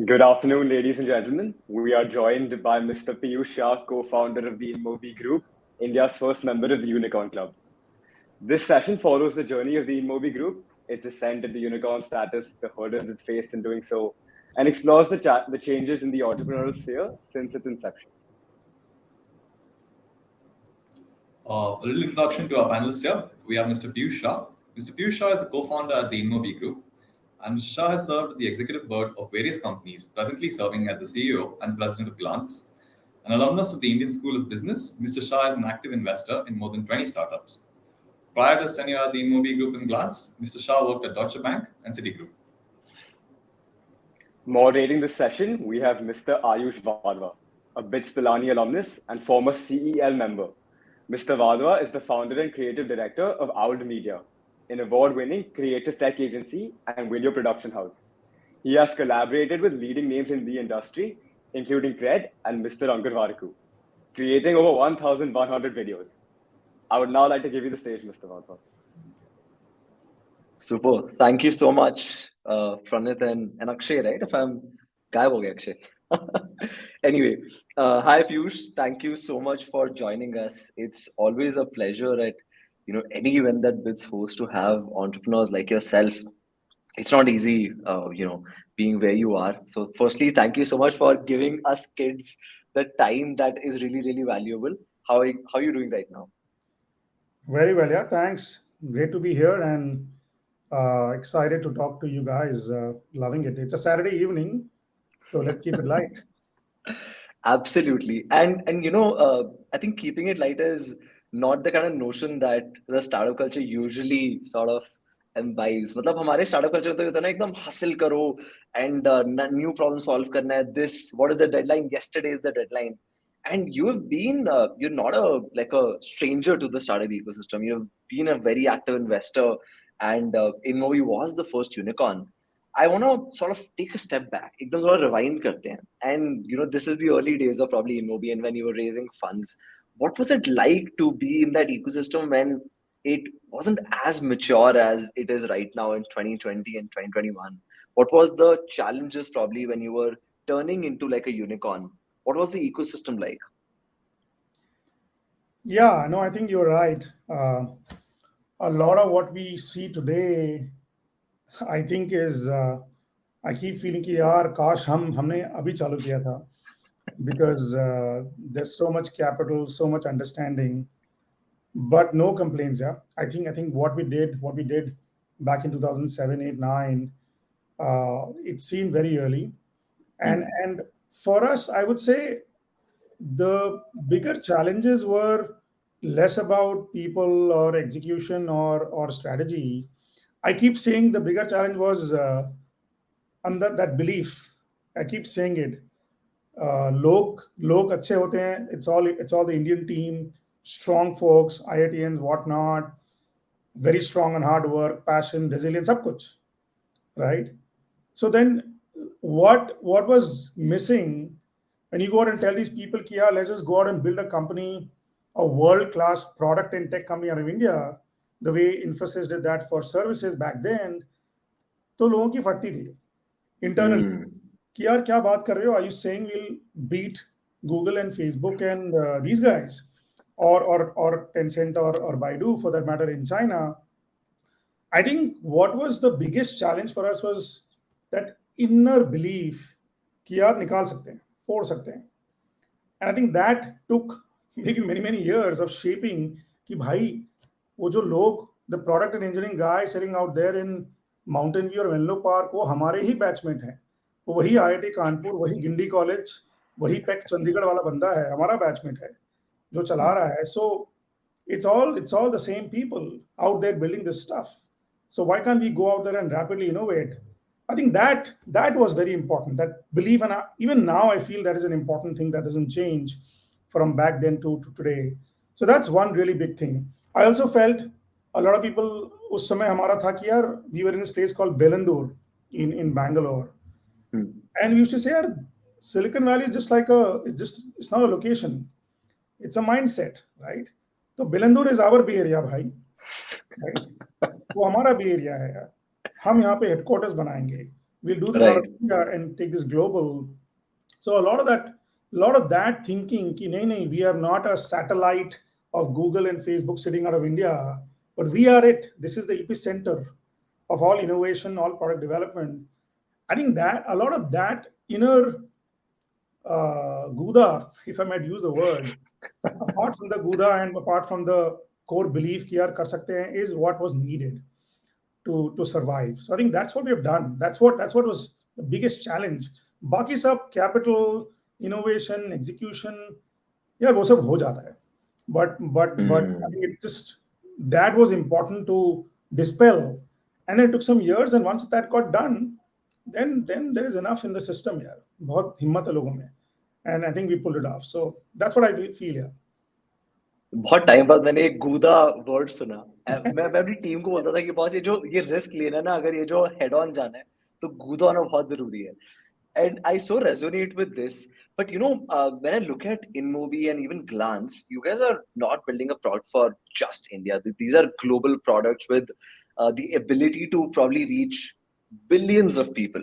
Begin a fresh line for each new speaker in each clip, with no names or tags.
Good afternoon, ladies and gentlemen. We are joined by Mr. Piyush Shah, co-founder of the InMobi Group, India's first member of the Unicorn Club. This session follows the journey of the InMobi Group, its ascent into unicorn status, the hurdles it's faced in doing so, and explores the changes in the entrepreneurial sphere since its inception.
A little introduction to our panelists here. We have Mr. Piyush Shah. Mr. Piyush Shah is the co-founder at the InMobi Group, and Mr. Shah has served the executive board of various companies, presently serving as the CEO and president of Glance. An alumnus of the Indian School of Business, Mr. Shah is an active investor in more than 20 startups. Prior to his tenure at the InMobi Group and Glance, Mr. Shah worked at Deutsche Bank and Citigroup.
Moderating this session, we have Mr. Ayush Vadva, a BITS Pilani alumnus and former CEL member. Mr. Vadva is the founder and creative director of Owled Media, an award-winning creative tech agency and video production house. He has collaborated with leading names in the industry, including Cred and Mr. Ankur Varaku, creating over 1,100 videos. I would now like to give you the stage, Mr. Vadva.
Super. Thank you so much, Pranit and Akshay, right? If I'm gayab ho gaya, Akshay. Anyway, hi Piyush. Thank you so much for joining us. It's always a pleasure at any event that BITS hosts to have entrepreneurs like yourself. It's not easy, being where you are. So, firstly, thank you so much for giving us kids the time that is really, really valuable. How are you doing right now?
Very well, yeah. Thanks. Great to be here and excited to talk to you guys. Loving it. It's a Saturday evening, so let's keep it light.
Absolutely. And I think keeping it light is not the kind of notion that the startup culture usually sort of imbibes. मतलब हमारे startup culture में तो ये होता है ना एकदम hustle करो and new problem solve करना है. This, what is the deadline? Yesterday is the deadline. And you've been you're not a stranger to the startup ecosystem. You've been a very active investor, and InMobi was the first unicorn. I want to sort of take a step back. एकदम थोड़ा rewind करते हैं. And this is the early days of probably InMobi and when you were raising funds. What was it like to be in that ecosystem when it wasn't as mature as it is right now in 2020 and 2021? What was the challenges probably when you were turning into like a unicorn? What was the ecosystem like?
Yeah, no, I think you're right. A lot of what we see today, I think is I keep feeling कि यार काश हमने अभी चालू किया था, because there's so much capital, so much understanding, but no complaints. Yeah, I think what we did back in 2007, 8, 9, it seemed very early, and for us, I would say the bigger challenges were less about people or execution or strategy. I keep saying the bigger challenge was under that belief. I keep saying it. लोग अच्छे होते हैं. It's all the Indian team, strong folks, IITians, whatnot, very strong on hard work, passion, resilience, सब कुछ, right? So then, what was missing when you go out and tell these people, कि यार, let's just go out and build a company, a world-class product and tech company out of India, the way Infosys did that for services back then, तो लोगों की फटती थी internally. कि यार क्या बात कर रहे हो? Are you saying we'll beat Google and Facebook and these guys, or Tencent or Baidu for that matter in China? I think what was the biggest challenge for us was that inner belief कि यार निकाल सकते हैं, फोड़ सकते हैं. And I think that took maybe many years of shaping कि भाई वो जो लोग, the product and engineering guy sitting out there in Mountain View और Menlo Park, वो हमारे ही बैचमेट हैं. वही IIT कानपुर, वही गिंडी कॉलेज, वही पैक चंडीगढ़ वाला बंदा है, हमारा बैचमेट है जो चला रहा है. So it's all the same people out there building this stuff. So why can't we go out there and rapidly innovate? I think that was very important, that belief, and even now I feel that is an important thing that doesn't change from back then to today. So that's one really big thing. I also felt a lot of people, उस समय हमारा था कि यार, we were in this place called Belandur in Bangalore. And we used to say, यार, Silicon Valley is just like it's not a location, it's a mindset, right? So Belandur is our Bay Area, भाई, right? वो हमारा Bay Area है यार. हम यहाँ पे headquarters बनाएंगे, We'll do this out of
Right.
India and take this global. So a lot of that thinking, ki nahi, we are not a satellite of Google and Facebook sitting out of India, but we are it. This is the epicenter of all innovation, all product development. I think that a lot of that inner Guda, if I might use a word, apart from the Guda and apart from the core belief कि यार कर सकते हैं, is what was needed to survive. So I think that's what we have done. That's what was the biggest challenge. बाकी सब capital, innovation, execution, यार वो सब हो जाता है. But I think it just that was important to dispel, and then it took some years. And once that got done, then there is enough in the system, यार. बहुत हिम्मत है लोगों में, and I think we pulled it off. So that's what I feel, yeah.
बहुत time बाद मैंने एक गूदा वर्ड सुना. मैं अपनी टीम को बोलता था कि बॉस ये रिस्क लेना है ना, अगर ये जो हेड ऑन जाना है तो गूदा होना बहुत जरूरी है. And I so resonate with this. But when I look at InMobi and even Glance, you guys are not building a product for just India. These are global products with the ability to probably reach billions of people.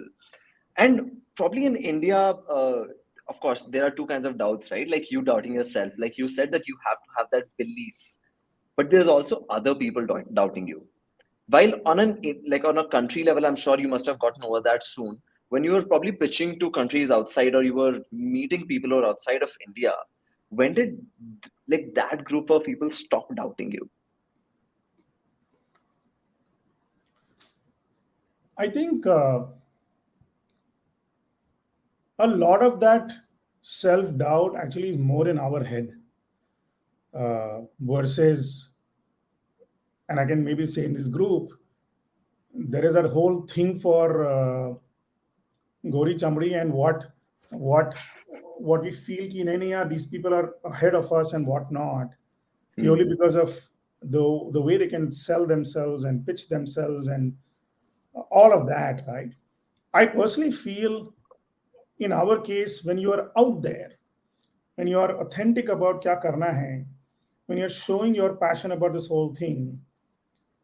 And probably in India, of course, there are two kinds of doubts, right? Like you doubting yourself. Like you said that you have to have that belief. But there's also other people doubting you. While on a country level, I'm sure you must have gotten over that soon. When you were probably pitching to countries outside, or you were meeting people who are outside of India, when did that group of people stop doubting you?
I think a lot of that self-doubt actually is more in our head versus, and I can maybe say in this group, there is a whole thing for Gori Chamri and what we feel ki nahi, nahi, these people are ahead of us and whatnot, purely because of the way they can sell themselves and pitch themselves and all of that, right? I personally feel in our case, when you are out there, when you are authentic about kya karna hai, when you're showing your passion about this whole thing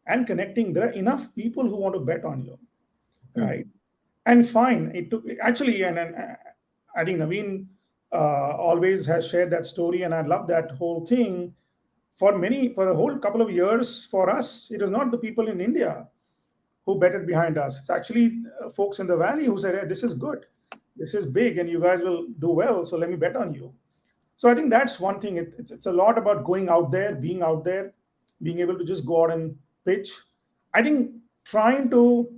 and connecting, there are enough people who want to bet on you, right? And fine, it took actually, and I think Naveen always has shared that story, and I love that whole thing. For the whole couple of years, for us, it was not the people in India who betted behind us. It's actually folks in the valley who said, hey, this is good, this is big, and you guys will do well, so let me bet on you. So I think that's one thing. It's a lot about going out there, being able to just go out and pitch. I think trying to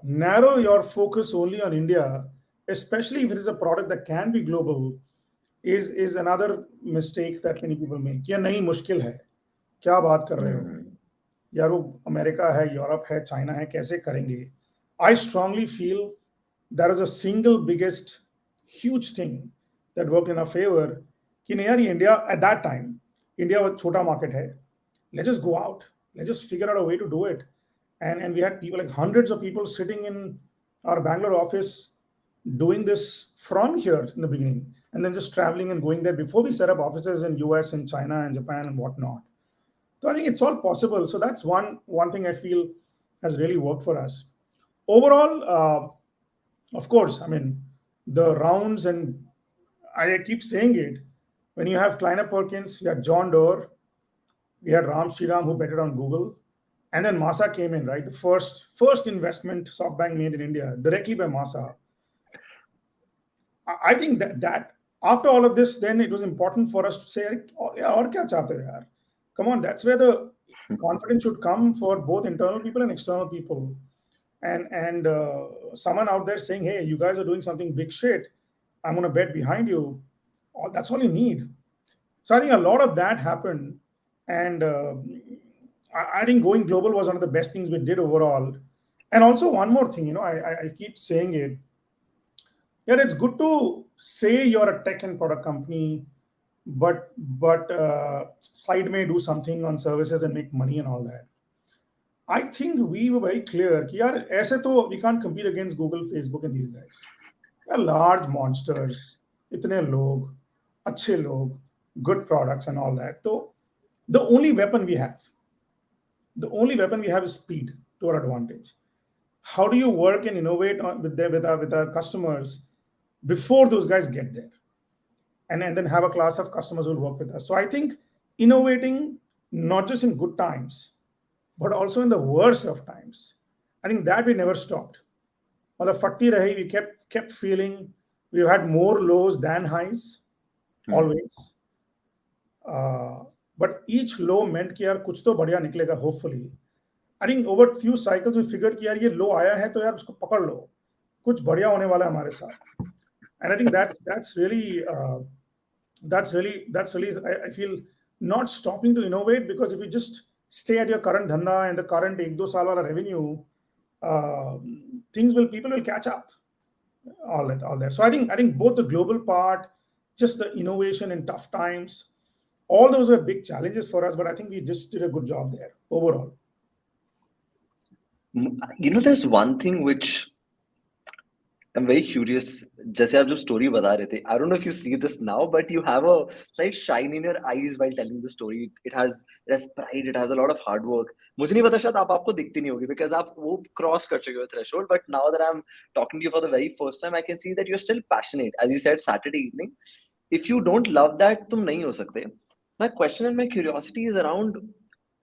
narrow your focus only on India, especially if it is a product that can be global, is another mistake that many people make. क्या नहीं मुश्किल है, क्या बात कर रहे हो यार, वो अमेरिका है, यूरोप है, चाइना है, कैसे करेंगे? I strongly feel that is a single biggest huge thing that worked in our favor. कि नहीं यार, India at that time, India was छोटा market है. Let's just go out. Let's just figure out a way to do it. And we had people, like hundreds of people sitting in our Bangalore office doing this from here in the beginning, and then just traveling and going there before we set up offices in US and China and Japan and whatnot. So I think it's all possible. So that's one thing I feel has really worked for us. Overall, of course, I mean, the rounds, and I keep saying it, when you have Kleiner Perkins, you had John Doerr, we had Ram Shriram who betted on Google, and then Masa came in, right? The first investment SoftBank made in India directly by Masa. I think that after all of this, then it was important for us to say, aur kya chahte ho yaar? Come on, that's where the confidence should come for both internal people and external people. And someone out there saying, hey, you guys are doing something big shit, I'm going to bet behind you. That's all you need. So I think a lot of that happened. And I think going global was one of the best things we did overall. And also one more thing, I keep saying it. Yeah, it's good to say you're a tech and product company, but side may do something on services and make money and all that. I think we were very clear कि यार ऐसे तो we can't compete against Google, Facebook and these guys. They are large monsters, इतने लोग, अच्छे लोग, good products and all that. So the only weapon we have is speed to our advantage. how do you work and innovate with our customers before those guys get there, and then have a class of customers who will work with us. So I think innovating not just in good times, but also in the worst of times. I think that we never stopped. मतलब फटती रही, we kept feeling we've had more lows than highs always. But each low meant कि यार कुछ तो बढ़िया निकलेगा hopefully. I think over few cycles we figured कि यार ये low आया है तो यार उसको पकड़ लो, कुछ बढ़िया होने वाला है हमारे साथ. And I think that's really I feel not stopping to innovate, because if you just stay at your current dhanda and the current 1-2 साल वाला revenue, people will catch up. All that. So I think both the global part, just the innovation in tough times, all those were big challenges for us, but I think we just did a good job there overall.
There's one thing which I'm very curious. जैसे आप जब story बता रहे थे, I don't know if you see this now, but you have a slight shine in your eyes while telling the story. It has pride, it has a lot of hard work. मुझे नहीं पता, शायद आपको दिखती नहीं होगी because आप वो cross कर चुके हो threshold. But now that I'm talking to you for the very first time, I can see that you're still passionate. As you said, Saturday evening. If you don't love that, तुम नहीं हो सकते. My question and my curiosity is around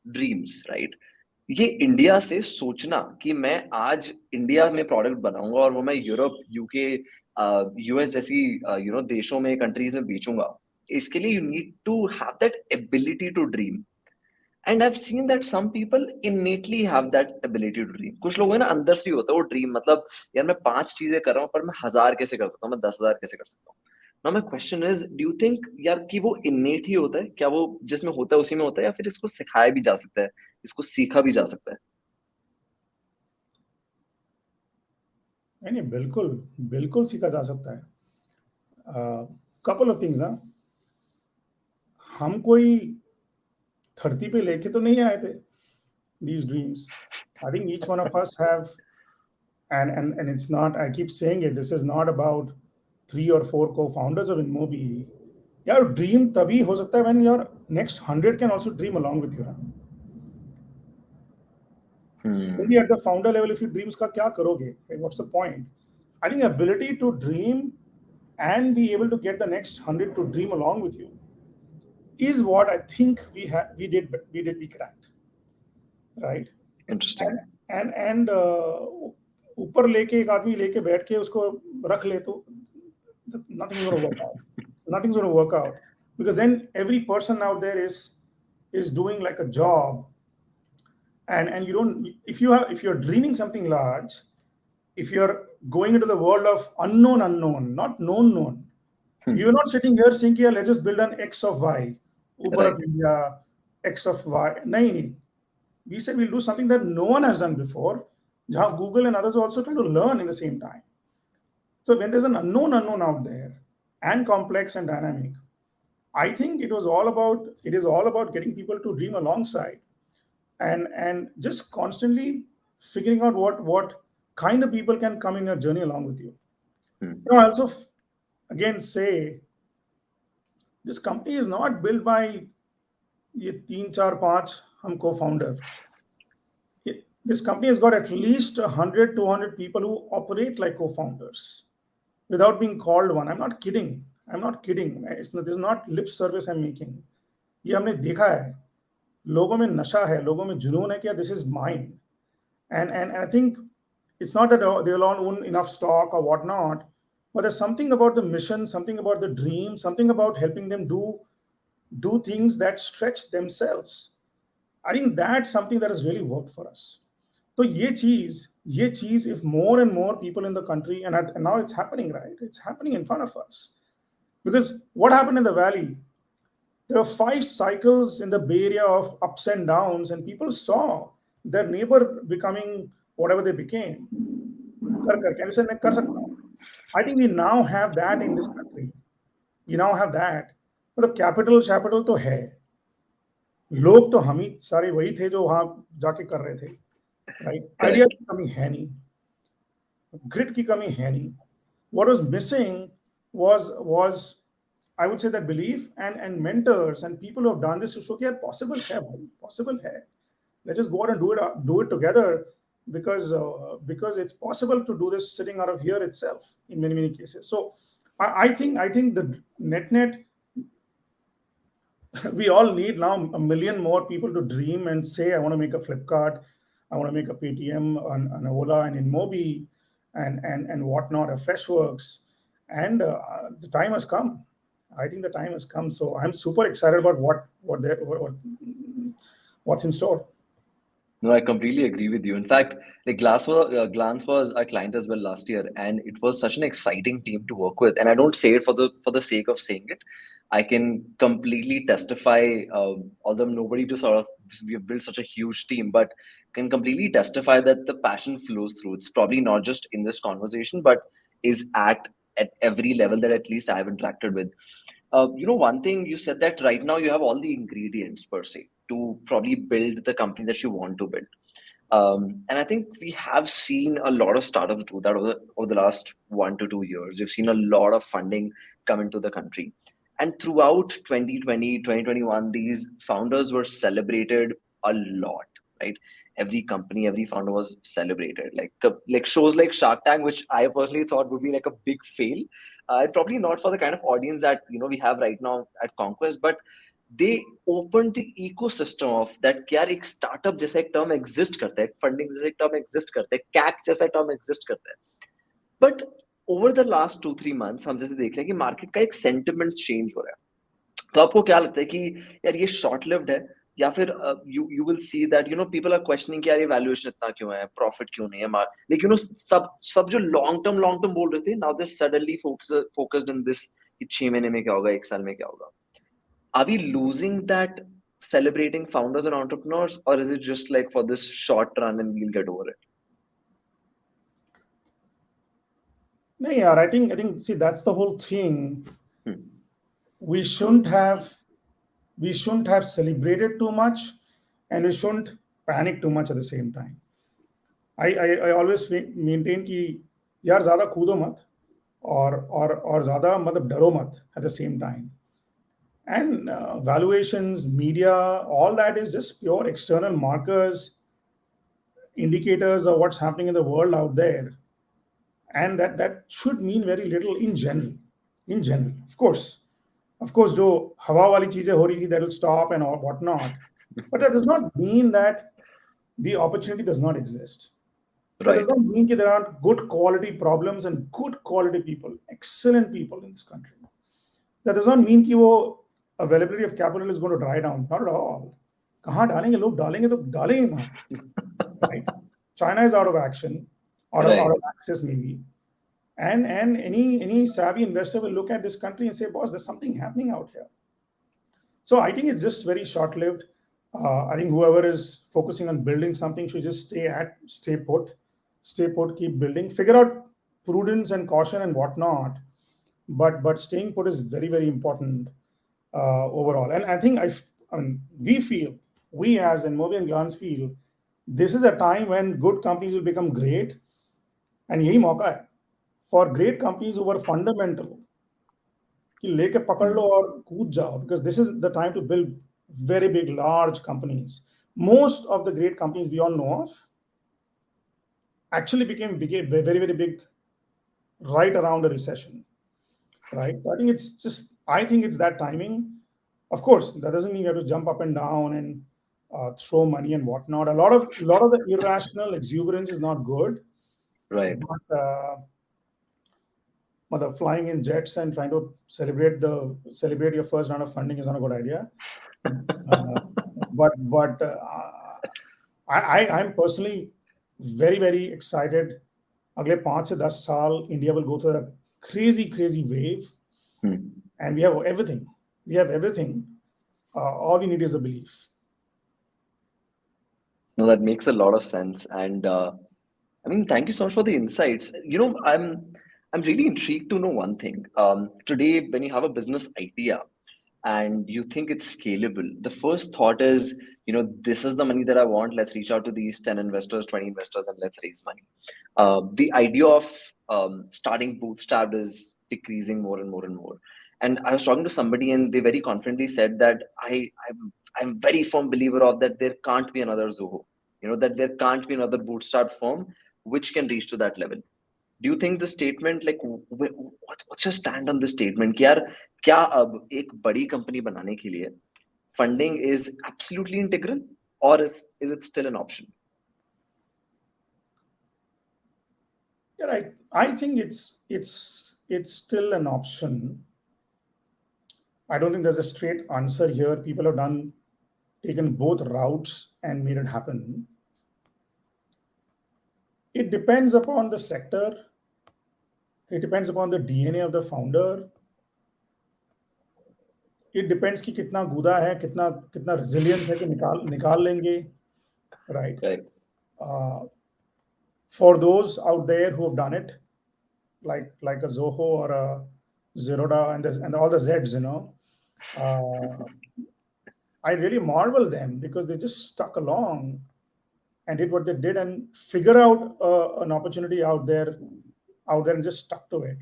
dreams, right? ये India से सोचना कि मैं आज इंडिया में प्रोडक्ट बनाऊंगा और वो मैं यूरोप, यूके, यूएस जैसी देशों में, कंट्रीज में बेचूंगा, इसके लिए you need to have that ability to dream. And I have seen that some people innately have that ability to dream. कुछ लोगों ने ना अंदर से होता है वो ड्रीम, मतलब यार मैं 5 चीजें कर रहा हूँ पर मैं 1000 कैसे कर सकता हूँ, मैं 10,000 कैसे कर सकता हूँ. Now my question is, do you think यार कि वो innate ही होता है, क्या वो जिसमें होता है उसी में होता है, या फिर इसको सिखाया भी जा सकता है, इसको सीखा भी जा सकता है?
नहीं, बिल्कुल सीखा जा सकता है. couple of things ना, हम कोई धरती पे लेके तो नहीं आए थे these dreams. I think each one of us have, and it's not, I keep saying it, this is not about 3 or 4 co-founders of InMobi. Your dream तभी हो सकता है when your next 100 can also dream along with you. Maybe at the founder level, if you dream, उसका क्या करोगे? What's the point? I think ability to dream and be able to get the next 100 to dream along with you is what I think we cracked, right?
Interesting.
And ऊपर लेके एक आदमी लेके बैठ के उसको रख ले तो nothing's going to work out. Nothing's going to work out, because then every person out there is doing like a job, and you don't, if you're dreaming something large, if you're going into the world of unknown, not known, you're not sitting here saying, yeah, let's just build an X of Y, Uber of India, X of Y. No. We said we'll do something that no one has done before, jahan Google and others are also trying to learn in the same time. So when there's an unknown out there and complex and dynamic, I think it is all about getting people to dream alongside, and just constantly figuring out what kind of people can come in your journey along with you. I also again say this company is not built by ye 3, 4, 5 hum co-founder. This company has got at least 100, 200 people who operate like co-founders without being called one. I'm not kidding. This is not lip service I'm making. ये हमने देखा है. लोगों में नशा है, लोगों में जुनून है कि this is mine. And I think it's not that they all own enough stock or whatnot, but there's something about the mission, something about the dream, something about helping them do things that stretch themselves. I think that's something that has really worked for us. So ये चीज, if more and more people in the country, and now it's happening, right? It's happening in front of us. Because what happened in the Valley, there were 5 cycles in the Bay Area of ups and downs, and people saw their neighbor becoming whatever they became. I think we now have that in this country. We now have that. मतलब capital तो है. लोग तो हम ही सारे वही थे जो वहां जाके कर रहे थे, right? Idea की कमी है नहीं, grit की कमी है नहीं. What was missing was I would say that belief and mentors and people who have done this to show that possible hai. Let's just go out and do it together. because it's possible to do this sitting out of here itself in many cases. So I think the net we all need now a million more people to dream and say, I want to make a Flipkart, I want to make a Paytm, an Ola, and InMobi, and whatnot, a Freshworks, and the time has come. I think the time has come. So I'm super excited about what's in store.
No, I completely agree with you. In fact, like Glance was a client as well last year, and it was such an exciting team to work with. And I don't say it for the sake of saying it. I can completely testify, although nobody to sort of we have built such a huge team, but can completely testify that the passion flows through. It's probably not just in this conversation, but is at every level that at least I have interacted with. One thing you said that right now you have all the ingredients per se to probably build the company that you want to build. And I think we have seen a lot of startups do that over the last 1 to 2 years. We've seen a lot of funding come into the country. And throughout 2020, 2021, these founders were celebrated a lot, right? Every company, every founder was celebrated. Like shows like Shark Tank, which I personally thought would be like a big fail. Probably not for the kind of audience that we have right now at Conquest, but they opened the ecosystem of that कि यार एक startup जैसा एक term exist करता है, funding जैसा एक term exist करता है, CAC जैसा term exist करता है. But over the last 2-3 months हम जैसे देख रहे हैं कि market का एक sentiment change हो रहा है. तो आपको क्या लगता है कि यार ये short lived है या फिर you will see that people are questioning कि यार ये valuation इतना क्यों है, profit क्यों नहीं है, like सब जो long term बोल रहे थे, now they suddenly focused in this कि 6 महीने में क्या होगा, 1 साल में क्या होगा. Are we losing that celebrating founders and entrepreneurs, or is it just like for this short run and we'll get over it?
No, yeah, I think see that's the whole thing. We shouldn't have celebrated too much, and we shouldn't panic too much at the same time. I always maintain कि यार ज़्यादा कूदो मत और ज़्यादा मतलब डरो मत at the same time. And valuations, media, all that is just pure external markers, indicators of what's happening in the world out there. And that should mean very little in general. Of course, जो हवा वाली चीजें हो रही थी, that will stop and whatnot. But that does not mean that the opportunity does not exist. That does not mean that there aren't good quality problems and good quality people, excellent people in this country. That does not mean that वो availability of capital is going to dry down. Not at all. कहाँ डालेंगे लोग डालेंगे तो डालेंगे कहाँ? Right? China is out of action, out of access maybe, and any savvy investor will look at this country and say, boss, there's something happening out here. So I think it's just very short-lived. I think whoever is focusing on building something should just stay put, keep building, figure out prudence and caution and whatnot. But staying put is very, very important. Overall, and I think we as InMobi and Glance feel this is a time when good companies will become great, and यही मौका है for great companies who were fundamental कि लेके पकड़ लो और कूद जाओ, because this is the time to build very big, large companies. Most of the great companies we all know of actually became very, very big right around a recession. Right. So I think it's that timing. Of course, that doesn't mean you have to jump up and down and throw money and whatnot. A lot of the irrational exuberance is not good.
Right.
But flying in jets and trying to celebrate your first round of funding is not a good idea. But I'm personally very, very excited. अगले 5 से 10 साल India will go through a crazy wave, and we have everything. All we need is the belief.
No, that makes a lot of sense, and thank you so much for the insights. I'm really intrigued to know one thing. Today, when you have a business idea and you think it's scalable, the first thought is, this is the money that I want. Let's reach out to these 10 investors, 20 investors, and let's raise money. The idea of starting bootstrapped is decreasing more and more and more. And I was talking to somebody, and they very confidently said that I'm very firm believer of that there can't be another Zoho. that there can't be another bootstrap firm which can reach to that level. Do you think the statement, like, what's your stand on this statement कि यार क्या अब एक बड़ी company बनाने के लिए funding is absolutely integral, or is it still an option?
Yeah, I think it's still an option. I don't think there's a straight answer here. People have taken both routes and made it happen. It depends upon the sector. It depends upon the DNA of the founder. It depends कि कितना गुदा है, कितना resilience है कि निकाल लेंगे, right?
Right.
For those out there who have done it, like a Zoho or a Zerodha and all the Zs, I really marvel them because they just stuck along and did what they did and figure out an opportunity out there and just stuck to it.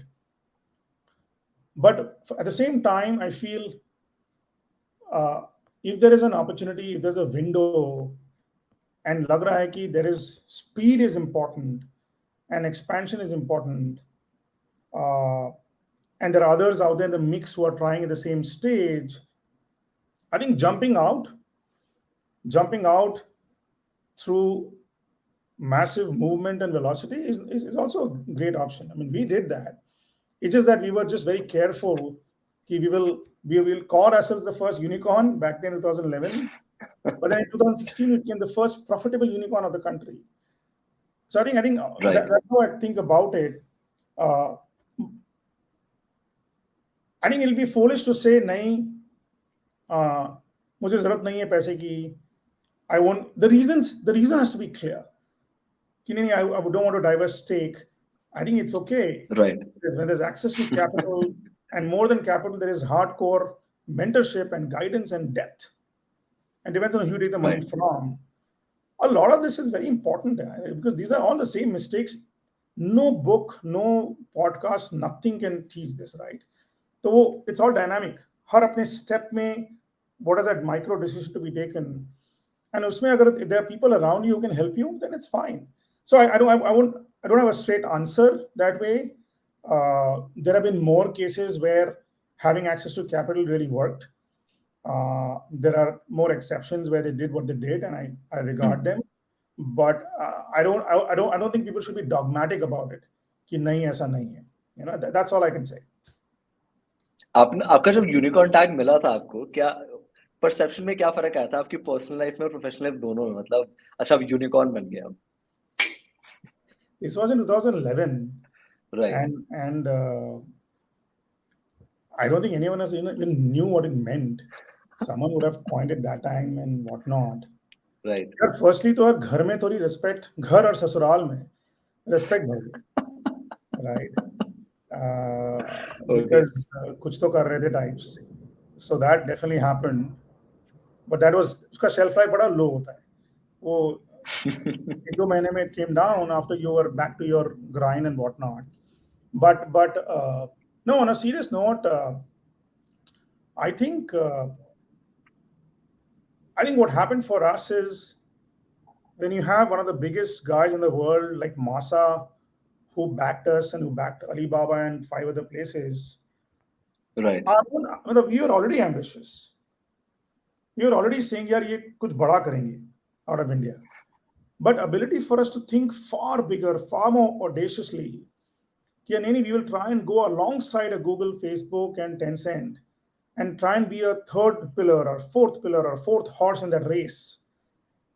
But at the same time, I feel if there is an opportunity, if there's a window, and lag raha hai ki there is speed is important and expansion is important, and there are others out there in the mix who are trying at the same stage, I think jumping out through massive movement and velocity is also a great option. I mean, we did that. It's just that we were just very careful. We will call ourselves the first unicorn back then in 2011, but then in 2016 we became the first profitable unicorn of the country. So I think
Right.
that's how I think about it. I think it'll be foolish to say नहीं, मुझे जरूरत नहीं है पैसे की. I want the reason has to be clear. I don't want to divest stake. I think it's okay.
Right.
Because when there's access to capital, and more than capital, there is hardcore mentorship and guidance and depth. And depends on who you take the money
Right.
from. A lot of this is very important because these are all the same mistakes. No book, no podcast, nothing can teach this, right? So it's all dynamic. हर अपने step में, what is that micro decision to be taken? And उसमें अगर if there are people around you who can help you, then it's fine. So I don't have a straight answer that way. There have been more cases where having access to capital really worked. There are more exceptions where they did what they did, and I regard them. But I don't think people should be dogmatic about it. कि नहीं ऐसा नहीं है. That's all I can say.
आपका जब unicorn tag मिला था आपको, क्या परसेप्शन में क्या फर्क आया था आपकी पर्सनल लाइफ में और प्रोफेशनल लाइफ दोनों में? मतलब अच्छा अब यूनिकॉर्न बन गया अब.
This was in 2011.
Right.
And I don't think anyone else even knew what it meant. Someone would have coined it that time and whatnot.
Right.
Firstly, तो यार घर में थोड़ी respect, घर और ससुराल में respect बढ़ गई, right? Because कुछ तो कर रहे थे types. So that definitely happened. But that was उसका shelf life बड़ा low होता है. वो 1-2 महीने में it came down after you were back to your grind and whatnot. But no, on a serious note, I think what happened for us is when you have one of the biggest guys in the world like Masa, who backed us and who backed Alibaba and 5 other places.
Right.
We were already ambitious. We were already saying, यार ये कुछ बड़ा करेंगे out of India. But ability for us to think far bigger, far more audaciously. We will try and go alongside a Google, Facebook, and Tencent and try and be a third pillar or fourth horse in that race.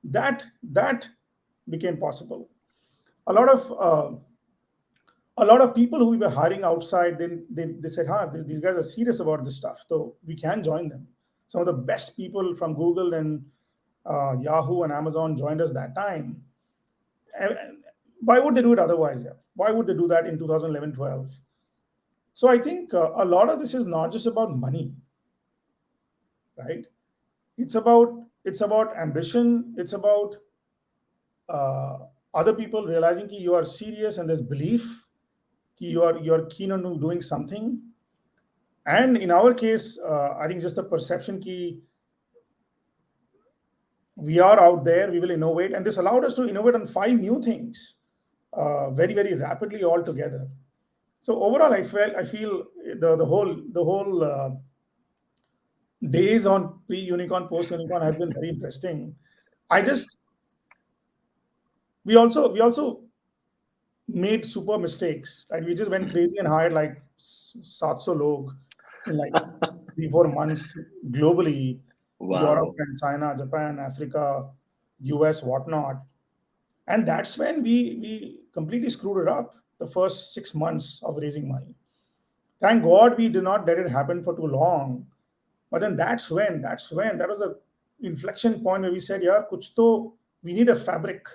That became possible. A lot of people who we were hiring outside, they said, these guys are serious about this stuff, so we can join them. Some of the best people from Google and Yahoo and Amazon joined us that time. And why would they do it otherwise? Why would they do that in 2011-12? So I think a lot of this is not just about money, right? It's about ambition. It's about other people realizing that you are serious and there's belief that you are keen on doing something. And in our case, I think just the perception that we are out there, we will innovate. And this allowed us to innovate on 5 new things very, very rapidly all together. So overall, I feel the whole days on pre-unicorn, post-unicorn have been very interesting. We also made super mistakes, right? We just went crazy and hired like 700 log in like 3-4 months globally, Europe
Wow.
and China, Japan, Africa, US, whatnot. And that's when we completely screwed it up the first 6 months of raising money. Thank God we did not let it happen for too long. But then that was a inflection point where we said, yeah, kuch to, we need a fabric.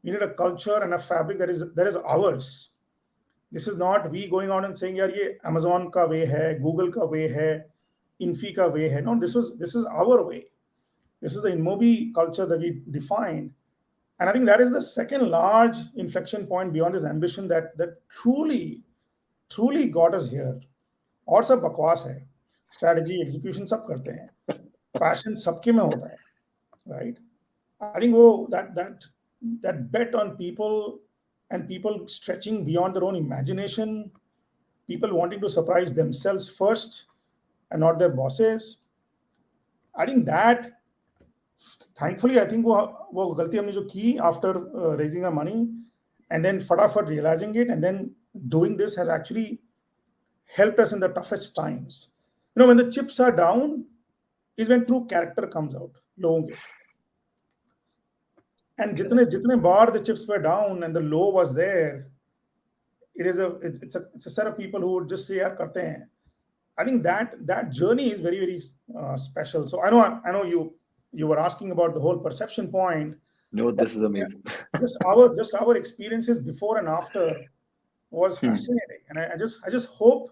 We need a culture and a fabric that is ours. This is not we going out and saying, yeah, ye Amazon ka way hai, Google ka way hai, Infi ka way hai. No, this is our way. This is the InMobi culture that we defined. And I think that is the second large inflection point beyond this ambition that truly got us here. और सब बकवास है, strategy, execution सब करते हैं, passion सबके में होता है, right? I think that bet on people and people stretching beyond their own imagination, people wanting to surprise themselves first and not their bosses. I think that, thankfully, I think वो गलती हमने जो की after raising our money and then फटाफट realizing it and then doing this has actually helped us in the toughest times. You know, when the chips are down is when true character comes out. लोगों के. And jitne bar the chips were down and the low was there, it's a set of people who would just say, yaar, karte hain. I think that journey is very, very special. So I know you were asking about the whole perception point.
No, this is amazing.
just our experiences before and after was fascinating. And I just hope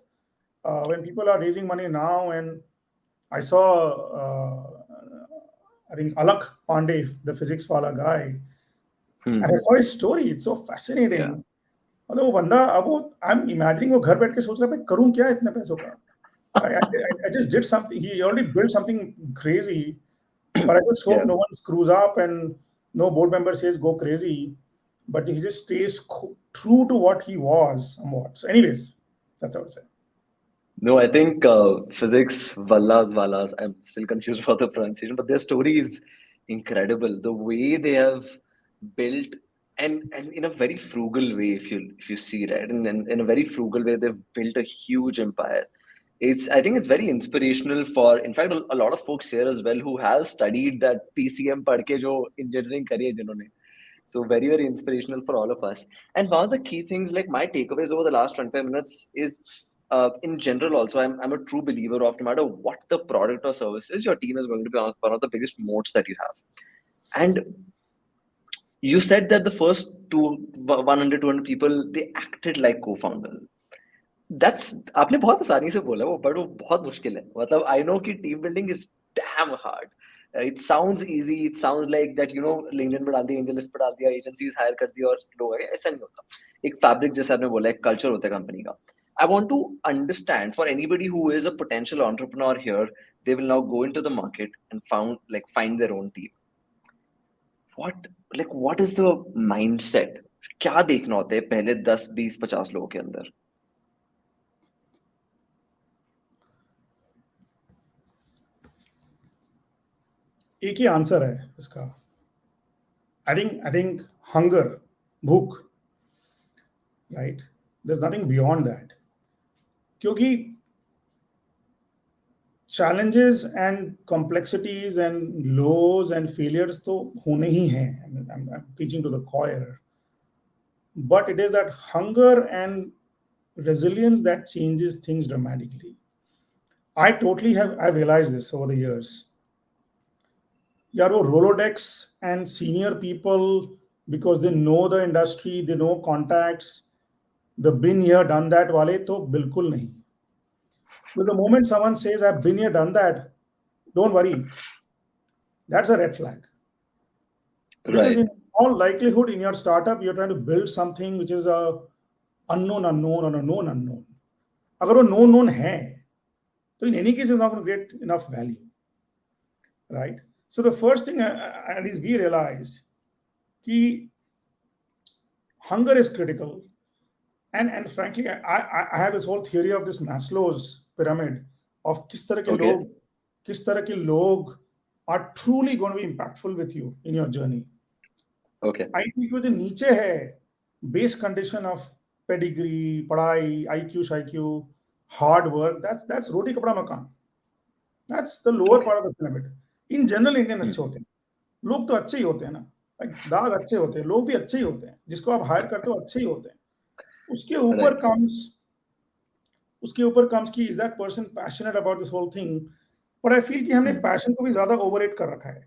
when people are raising money now, and I saw I think Alak Pandey, the physics wala guy, and I saw his story. It's so fascinating.
Yeah.
मतलब वो बंदा अब I'm imagining वो घर बैठ के सोच रहा है करूं क्या इतने पैसों का. I just did something. He already built something crazy, but I just hope no one screws up and no board member says go crazy, but he just stays true to what he was somewhat. So anyways, that's how I would say.
No, I think physics, Vallas, I'm still confused about the pronunciation, but their story is incredible. The way they have built, and in a very frugal way, if you see, right, and in a very frugal way, they've built a huge empire. I think it's very inspirational for, in fact, a lot of folks here as well who have studied that PCM पढ़ के जो engineering करी है जिन्होंने. So very, very inspirational for all of us. And one of the key things, like my takeaways over the last 25 minutes is, in general also, I'm a true believer of no matter what the product or service is, your team is going to be one of the biggest moats that you have. And you said that the first 100, 200 people, they acted like co-founders. That's आपने बहुत आसानी से बोला वो, but वो बहुत मुश्किल है. मतलब I know कि team building is damn hard. It sounds easy. It sounds like that, you know, LinkedIn पे डाल दिया, AngelList पे डाल दिया, agencies hire कर दिया और लोग आ गए. ऐसा नहीं होता. एक fabric जैसा आपने बोला, एक culture होता है company का. I want to understand, for anybody who is a potential entrepreneur here, they will now go into the market and find their own team. What is the mindset? क्या देखना होता है पहले 10, 20, 50 लोगों के अंदर?
एक ही आंसर है इसका. I think hunger, भूख, right? There's nothing beyond that. क्योंकि challenges and complexities and lows and failures तो होने ही हैं. I'm preaching to the choir. But it is that hunger and resilience that changes things dramatically. I've realized this over the years. यार वो Rolodex and senior people, because they know the industry, they know contacts, the been here, done that वाले तो बिल्कुल नहीं. Because the moment someone says I've been here, done that, don't worry. That's a red flag. Because in all likelihood, in your startup, you're trying to build something which is a unknown or a known unknown. अगर वो known है, तो in any case, it's not going to create enough value, right? So the first thing, at least we realized, कि hunger is critical. And frankly, I have this whole theory of this Maslow's pyramid of किस तरह के लोग are truly going to be impactful with you in your journey.
Okay.
I think जो नीचे है base condition of pedigree, पढ़ाई, IQ, शाइक्यू, hard work, that's roti kapda makan. That's the lower part of the pyramid. In general, Indian अच्छे होते हैं. लोग तो अच्छे ही होते हैं ना. Like दाग अच्छे होते हैं, लोग भी अच्छे ही होते हैं. जिसको आप हायर करते हो अच्छे ही होते हैं. उसके ऊपर comes कि is that person passionate about this whole thing? But I feel कि हमने passion को भी ज़्यादा overrate कर रखा है.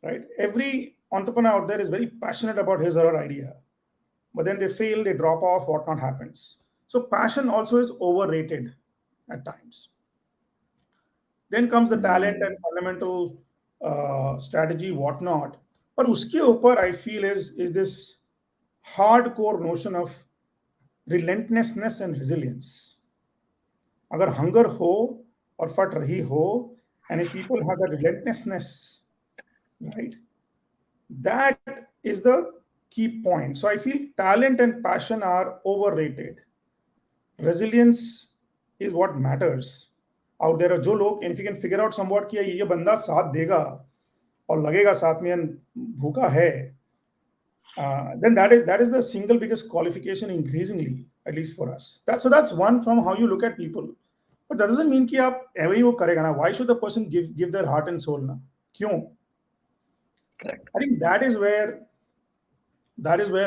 Right? Every entrepreneur out there is very passionate about his or her idea. But then they fail, they drop off, whatnot happens. So passion also is overrated at times. Then comes the talent and fundamental strategy, whatnot. But uske upar I feel is this hardcore notion of relentlessness and resilience. Agar hunger ho or fat rahi ho, and if people have that relentlessness, right, that is the key point. So I feel talent and passion are overrated. Resilience is what matters out there. जो लोग, and if you can figure out somewhat कि ये बंदा साथ देगा और लगेगा साथ में भूखा है, then that is the single biggest qualification increasingly, at least for us. That's one from how you look at people. But that doesn't mean कि आप एवं ही वो करेगा ना. Why should the person give their heart and soul ना? क्यों?
Correct.
I think that is where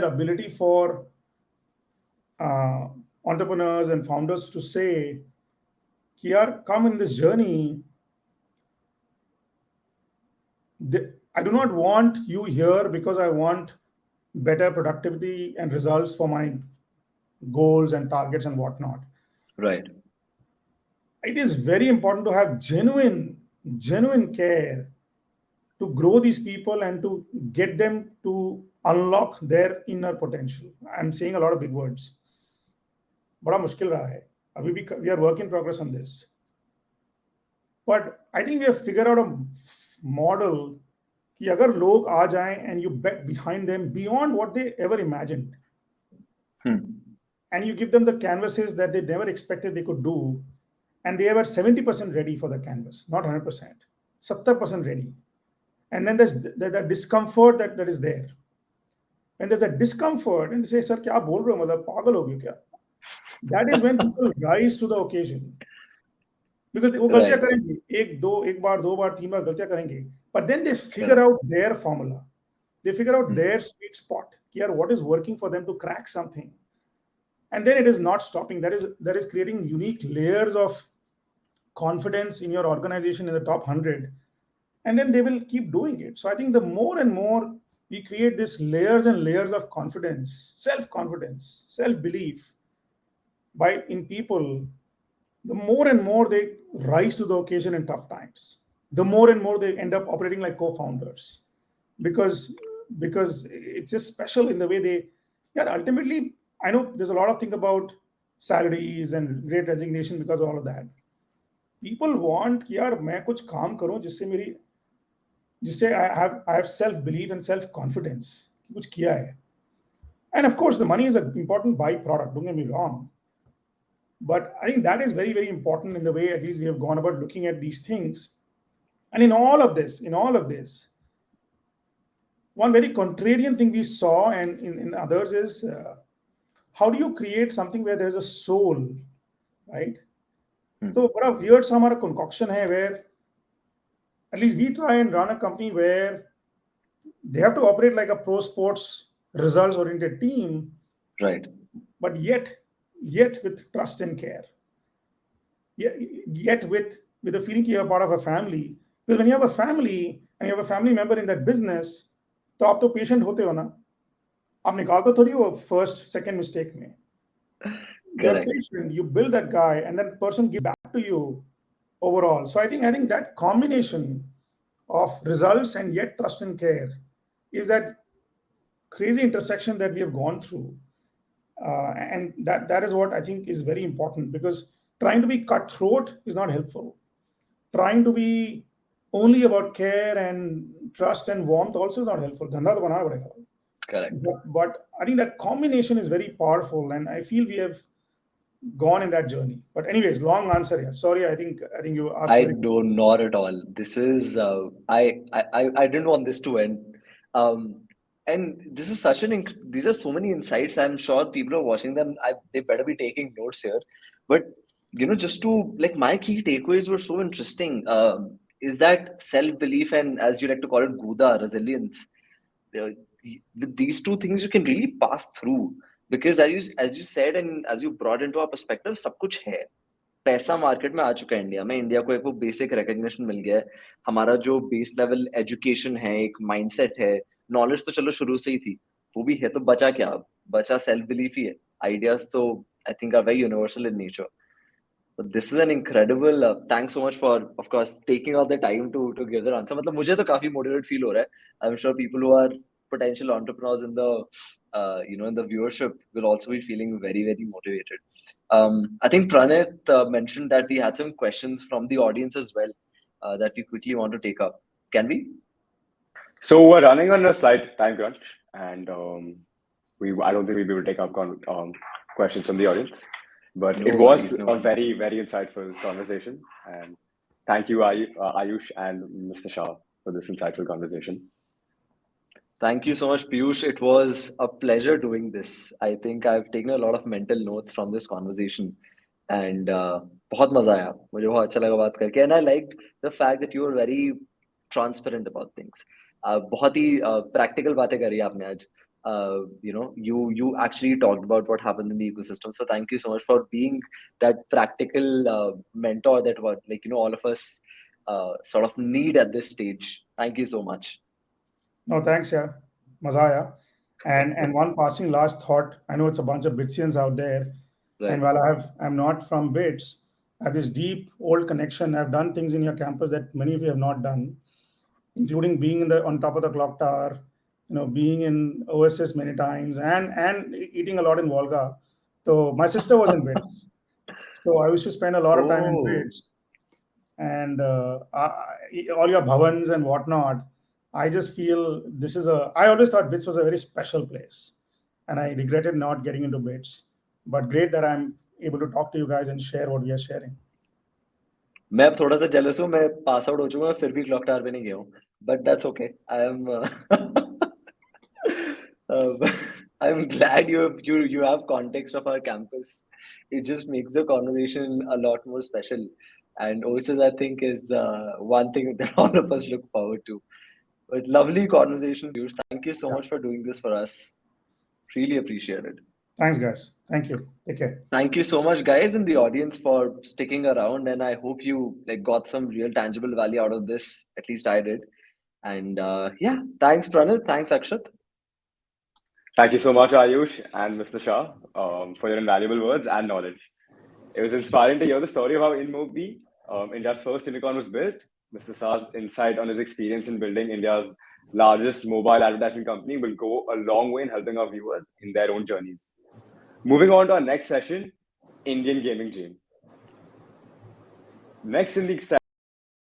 ability for entrepreneurs and founders to say, "Yaar, come in this journey. I do not want you here because I want better productivity and results for my goals and targets and whatnot."
Right.
It is very important to have genuine care to grow these people and to get them to unlock their inner potential. I'm saying a lot of big words. बड़ा मुश्किल रहा है. अभी भी we are work in progress on this. But I think we have figured out a model कि अगर लोग आ जाएं and you bet behind them beyond what they ever imagined, and you give them the canvases that they never expected they could do, and they were 70% ready for the canvas, not 100%, 70% ready. And then there's that discomfort that is there. When there's a discomfort, and they say, "Sir, क्या बोल रहे हो? मतलब पागल हो गए क्या?" That is when people rise to the occasion. Because वो गलतियां करेंगे, एक बार, दो बार, तीन बार गलतियां करेंगे. But then they figure out their formula. They figure out their sweet spot. Here, what is working for them to crack something. And then it is not stopping. That is creating unique layers of confidence in your organization in the top 100. And then they will keep doing it. So I think the more and more we create these layers and layers of confidence, self-confidence, self-belief in people, the more and more they rise to the occasion in tough times. The more and more they end up operating like co-founders. Because it's just special in the way they, ultimately, I know there's a lot of thing about salaries and great resignation because of all of that. People want कि यार मैं कुछ काम करूं जिससे I have self-belief and self-confidence कि कुछ किया है. And of course, the money is an important byproduct, don't get me wrong. But I think that is very, very important in the way at least we have gone about looking at these things. And in all of this, one very contrarian thing we saw and in others is how do you create something where there's a soul, right? So बड़ा weird सा हमारा concoction है where at least we try and run a company where they have to operate like a pro sports results oriented team,
right?
But yet with trust and care, yet with the feeling you're part of a family. Because when you have a family and you have a family member in that business, तो आप तो patient होते हो ना, आप निकालते थोड़ी हो first second mistake में. You're patient, you build that guy, and that person gives back to you overall. So I think that combination of results and yet trust and care is that crazy intersection that we have gone through. And that is what I think is very important, because trying to be cutthroat is not helpful. Trying to be only about care and trust and warmth also is not helpful. धंधा तो बनाना पड़ेगा.
Correct.
But I think that combination is very powerful, and I feel we have gone in that journey. But anyways, long answer. Yeah, sorry. I think you asked.
I don't, not at all. This is I didn't want this to end. And this is such these are so many insights. I'm sure people are watching them. They better be taking notes here. But just to like, my key takeaways were so interesting. Is that self-belief and, as you like to call it, Guda, resilience. With these two things, you can really pass through, because as you said and as you brought into our perspective, सब कुछ है. पैसा market में आ चुका है India में. India को एक वो बेसिक रिकॉग्निशन मिल गया है. हमारा जो बेस लेवल एजुकेशन है, एक माइंडसेट है, नॉलेज तो चलो शुरू से ही थी, वो भी है. तो बचा क्या? बचा सेल्फ बिलीफ ही है. आइडियाज तो I think are very universal in nature. But this is an incredible. Thanks so much for, of course, taking all the time to give the answer. मतलब मुझे तो काफी motivated feel हो रहा है. I'm sure people who are potential entrepreneurs in the in the viewership will also be feeling very, very motivated. I think Pranit mentioned that we had some questions from the audience as well that we quickly want to take up. Can we?
So we're running on a slight time crunch, and I don't think we'll be able to take up questions from the audience. But it was a very, very insightful conversation. And thank you, Ayush and Mr. Shah, for this insightful conversation.
Thank you so much, Piyush. It was a pleasure doing this. I think I've taken a lot of mental notes from this conversation. And बहुत मजा आया. मुझे बहुत अच्छा लगा बात करके. And I liked the fact that you were very transparent about things. बहुत ही practical बातें करी आपने आज. You actually talked about what happened in the ecosystem. So thank you so much for being that practical mentor that all of us sort of need at this stage. Thank you so much.
No, thanks, yeah. Mazaya. And one passing last thought. I know it's a bunch of Bitsians out there. Right. And while I'm not from Bits, I have this deep old connection. I've done things in your campus that many of you have not done, including being on top of the clock tower, being in OSS many times, and eating a lot in Volga. So my sister was in Bits. So I used to spend a lot of time in Bits. And all your bhavans and whatnot. I just feel I always thought Bits was a very special place. And I regretted not getting into Bits. But great that I'm able to talk to you guys and share what we are sharing.
मैं अब थोड़ा सा jealous हूँ. मैं pass out हो चुका हूँ, फिर भी clock tower पे नहीं गया हूँ. But that's okay. I'm glad you have context of our campus. It just makes the conversation a lot more special. And OSS, I think, is one thing that all of us look forward to. But lovely conversation, Piyush. Thank you so much for doing this for us. Really appreciate it.
Thanks, guys. Thank you. Take care.
Thank you so much, guys, in the audience, for sticking around. And I hope you got some real tangible value out of this. At least I did. And thanks, Pranit. Thanks, Akshat.
Thank you so much, Ayush and Mr. Shah, for your invaluable words and knowledge. It was inspiring to hear the story of how InMobi, India's first unicorn, was built. Mr. Shah's insight on his experience in building India's largest mobile advertising company will go a long way in helping our viewers in their own journeys. Moving on to our next session, Indian Gaming Dream. Next in the